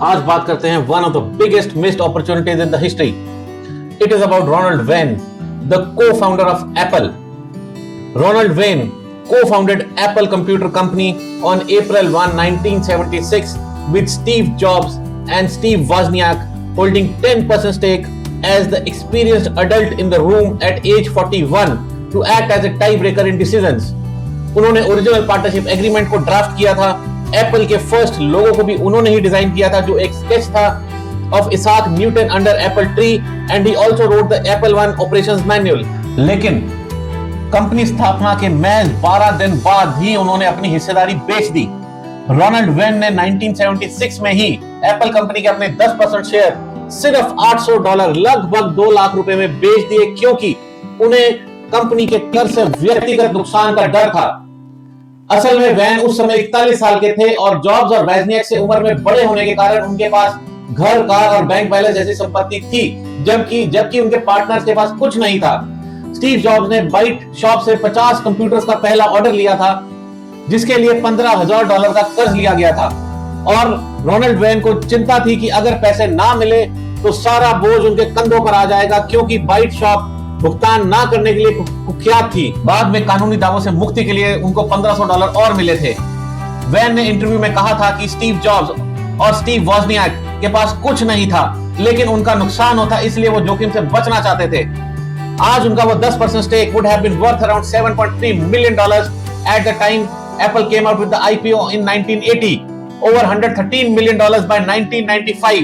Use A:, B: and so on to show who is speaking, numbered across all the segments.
A: आज बात करते हैं one of the biggest missed opportunities in the history. It is about Ronald Wayne, the co-founder of Apple. Ronald Wayne co-founded Apple Computer Company on April 1, 1976 with Steve Jobs and Steve Wozniak holding 10% stake as the experienced adult in the room at age 41 to act as a tiebreaker in decisions. उन्होंने original partnership agreement को draft किया था. Apple के first लोगो को भी उन्होंने ही design किया था, जो एक स्केच था of Isaac Newton under apple tree, and he also wrote the Apple one operations manual. लेकिन कंपनी स्थापना के महज 12 दिन बाद ही उन्होंने अपनी हिस्सेदारी बेच दी. रोनाल्ड वेन ने 1976 में ही एप्पल कंपनी के अपने 10% शेयर सिर्फ $800 लगभग 2 लाख रुपए में बेच दिए, क्योंकि उन्हें कंपनी के कर से व्यक्तिगत नुकसान का डर था. असल में वैन उस समय 41 साल के थे और जॉब्स और वैज़नियाक से उम्र में बड़े होने के कारण उनके पास घर, कार और बैंक बैलेंस जैसी संपत्ति थी, जबकि उनके पार्टनर्स के पास कुछ नहीं था. स्टीव जॉब्स ने बाइट शॉप से 50 कंप्यूटर्स का पहला ऑर्डर लिया था, जिसके लिए $15,000 का कर्ज लिया गया था. और रोनाल्ड वेन को चिंता थी कि अगर पैसे ना मिले तो सारा बोझ उनके कंधों पर आ जाएगा, क्योंकि बाइट शॉप भुगतान ना करने के लिए कुख्यात थी. बाद में कानूनी दावों से मुक्ति के लिए उनको $1,500 और मिले थे. वैन ने इंटरव्यू में कहा था कि स्टीव जॉब्स और स्टीव वॉज़नियाक के पास कुछ नहीं था, लेकिन उनका नुकसान होता, इसलिए वो जोखिम से बचना चाहते थे. आज उनका वो 10% stake would have been worth around $7.3 million at the time Apple came out with the IPO in 1980, over $113 million by 1995,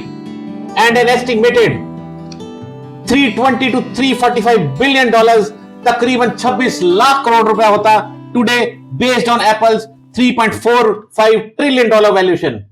A: and an estimated $320 to $345 billion, तकरीबन 26 लाख करोड़ रुपया होता today, based on apples $3.45 trillion valuation.